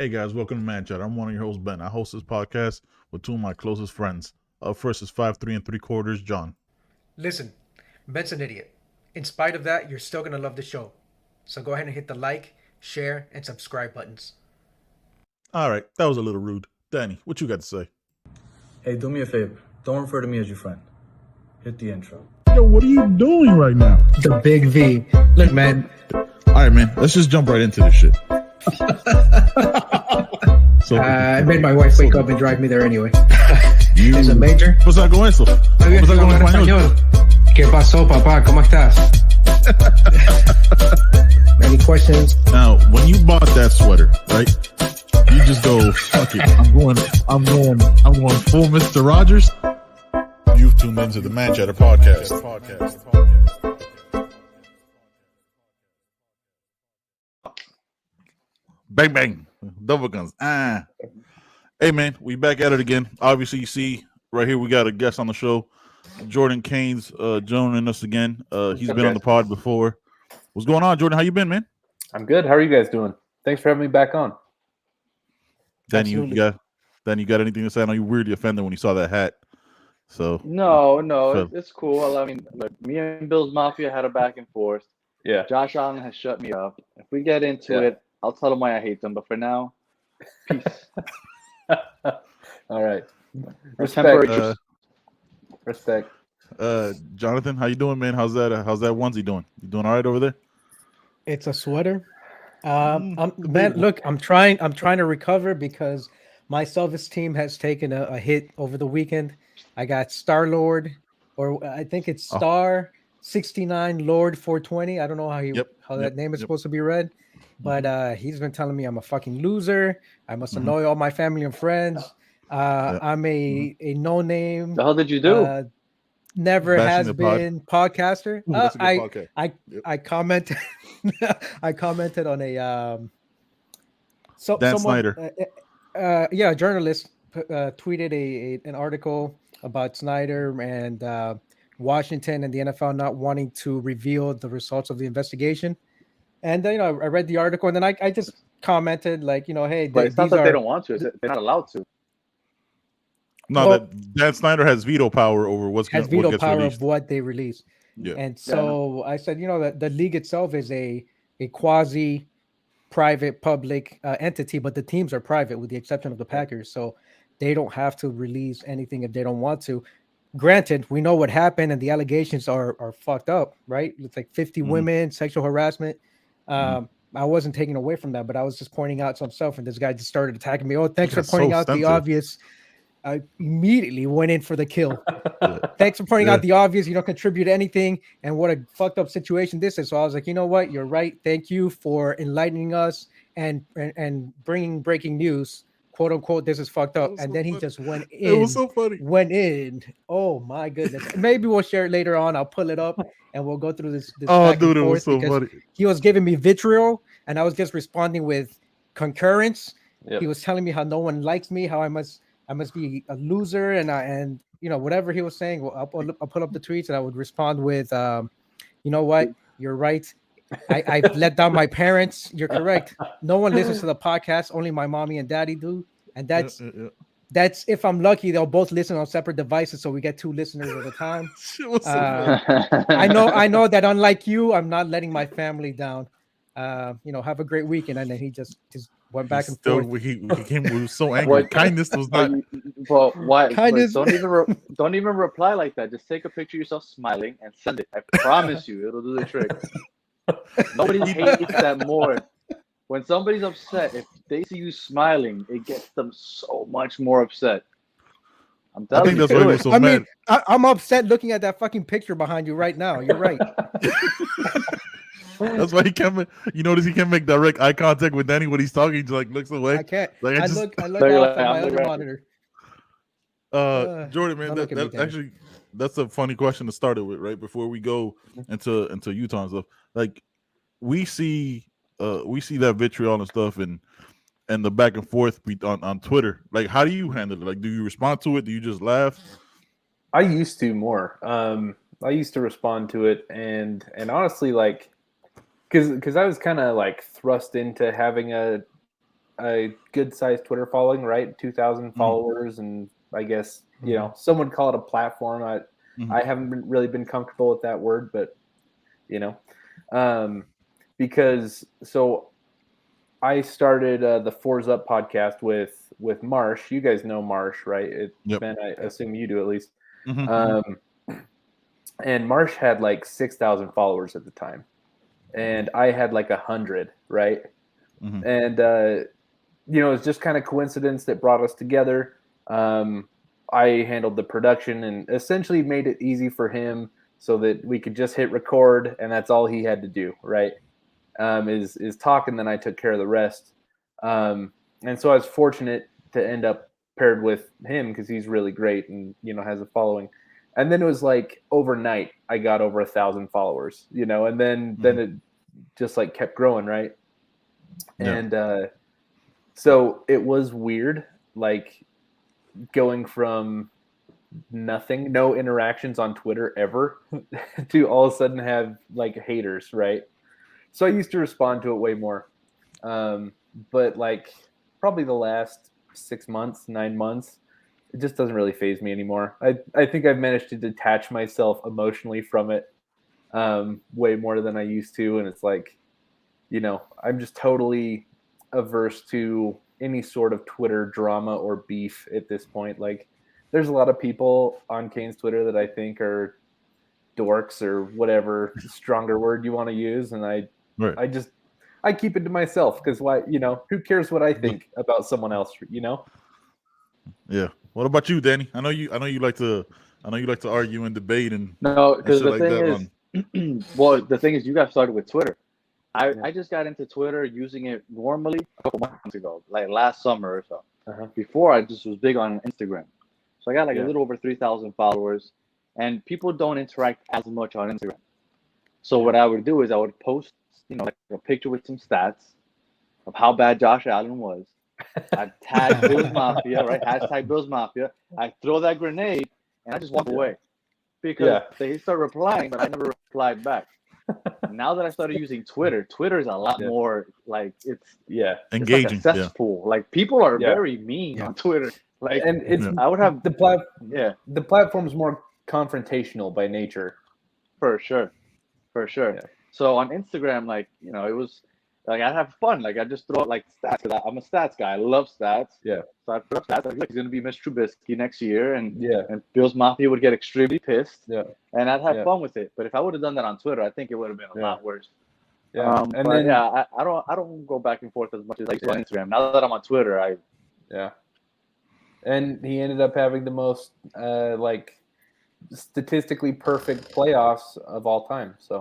Hey guys, welcome to Man Chat. I'm one of your hosts, Ben. I host this podcast with two of my closest friends. Up first is 5'3 3/4", John. Listen, Ben's an idiot. In spite of that, you're still going to love the show. So go ahead and hit the like, share, and subscribe buttons. All right, that was a little rude. Danny, what you got to say? Hey, do me a favor. Don't refer to me as your friend. Hit the intro. Yo, what are you doing right now? The big V. Look, man. All right, man, let's just jump right into this shit. I made my wife wake up and drive me there anyway. You... ¿Es a major? Pues hago eso. Pues hago en español. ¿Qué pasó, papá? ¿Cómo estás? Any questions? Now, when you bought that sweater, right? You just go, fuck it. I'm going full Mr. Rogers. You've tuned into the Man Chatter podcast. Bang bang, double guns. Hey man, we back at it again. Obviously, you see right here we got a guest on the show, Jordan Kane's joining us again. He's been on the pod before. What's going on, Jordan? How you been, man? I'm good. How are you guys doing? Thanks for having me back on. Danny, you got anything to say? I know you were weirdly offended when you saw that hat. So No, it's cool. I mean, look, me and Bill's Mafia had a back and forth. Yeah. Josh Allen has shut me up. If we get into it, I'll tell him why I hate them. But for now, peace. All right. Respect. Jonathan, how you doing, man? How's that onesie doing? You doing all right over there? It's a sweater. Look, I'm trying to recover because my self-esteem has taken a hit over the weekend. I got Star-Lord, or I think it's Star 69 Lord 420. I don't know how that name is supposed to be read, but he's been telling me I'm a fucking loser. I must annoy all my family and friends. I'm a no-name. The hell did you do? Never has been podcaster. Ooh, that's a good podcast. I commented I commented on a Dan Snyder. A journalist tweeted an article about Snyder and Washington and the NFL not wanting to reveal the results of the investigation. And then, I read the article and then I just commented hey, but it's not that they don't want to; they're not allowed to. No, that Dan Snyder has veto power over what gets released. Of what they release. Yeah. And so I said, that the league itself is a quasi private public entity, but the teams are private with the exception of the Packers. So they don't have to release anything if they don't want to. Granted, we know what happened and the allegations are fucked up, right? It's like 50 women, sexual harassment. I wasn't taking away from that, but I was just pointing out some stuff and this guy just started attacking me. Oh, thanks for pointing out the obvious. I immediately went in for the kill. Thanks for pointing out the obvious. You don't contribute anything, and what a fucked up situation this is. So I was like, you know what? You're right. Thank you for enlightening us and bringing breaking news, quote unquote. This is fucked up. And then he just went in. It was so funny. Went in. Oh my goodness. Maybe we'll share it later on. I'll pull it up and we'll go through this. Oh, dude, it was so funny. He was giving me vitriol, and I was just responding with concurrence. Yep. He was telling me how no one likes me, how I must be a loser, and whatever he was saying. Well, I'll pull up the tweets and I would respond with, you know what, you're right. I've let down my parents. You're correct. No one listens to the podcast. Only my mommy and daddy do, and that's if I'm lucky. They'll both listen on separate devices, so we get two listeners at a time. I know that unlike you, I'm not letting my family down. Have a great weekend, and then he just went back and forth. He was so angry. Kindness was not. Well, why? Kindness. Don't even reply like that. Just take a picture of yourself smiling and send it. I promise you, it'll do the trick. Nobody hates that more. When somebody's upset, if they see you smiling, it gets them so much more upset. I'm telling you. I think that's why he was so mad. I'm upset looking at that fucking picture behind you right now. You're right. That's why he can't. You notice he can't make direct eye contact with Danny when he's talking. He just looks away. I can't. I look off at my other monitor. Jordan, man, that's a funny question to start it with, right? Before we go into Utah and stuff, like we see that vitriol and stuff and the back and forth on Twitter. Like, how do you handle it? Like, do you respond to it? Do you just laugh? I used to more. I used to respond to it, and honestly, like, because I was kind of like thrust into having a a good sized Twitter following, right? 2,000 followers, and I guess some would call it a platform. I haven't really been comfortable with that word, but because I started the Fours Up podcast with Marsh. You guys know Marsh, right? Yep. Ben, I assume you do at least. Mhm. And Marsh had like 6,000 followers at the time, and I had like 100, right? Mhm. And it was just kind of coincidence that brought us together. I handled the production and essentially made it easy for him so that we could just hit record, and that's all he had to do, right? Is talk, and then I took care of the rest. And so I was fortunate to end up paired with him because he's really great and has a following. And then it was like overnight I got over 1,000 followers, and then it just like kept growing, right? Yeah. And so it was weird, like going from nothing, no interactions on Twitter ever, to all of a sudden have like haters, right? So I used to respond to it way more. But like probably the last 6 months, 9 months, it just doesn't really faze me anymore. I think I've managed to detach myself emotionally from it way more than I used to. And it's like, I'm just totally averse to any sort of Twitter drama or beef at this point. Like, there's a lot of people on Kane's Twitter that I think are dorks or whatever stronger word you want to use, and I keep it to myself because why? Who cares what I think about someone else? Yeah. What about you, Danny? I know you like to argue and debate and No, because shit the like thing that is, well, the thing is, you got started with Twitter. I just got into Twitter using it normally a couple months ago, like last summer or so. Before, I just was big on Instagram. So I got like a little over 3,000 followers, and people don't interact as much on Instagram. So what I would do is I would post, like a picture with some stats of how bad Josh Allen was. I'd tag Bills Mafia, right? Hashtag Bills Mafia. I throw that grenade, and I just walk away because they start replying, but I never replied back. Now that I started using Twitter is a lot more like it's engaging. It's like a cesspool. Like people are very mean on Twitter. Like, and it's I would have the platform's more confrontational by nature. For sure. Yeah. So on Instagram, like it was like I'd have fun. Like I just throw out like stats because I'm a stats guy. I love stats. Yeah. So I put up stats. Like, he's gonna be Mitch Trubisky next year, and Bills Mafia would get extremely pissed. Yeah. And I'd have fun with it. But if I would have done that on Twitter, I think it would have been a lot worse. Yeah. I don't go back and forth as much as I used to on Instagram. Now that I'm on Twitter, And he ended up having the most like statistically perfect playoffs of all time. So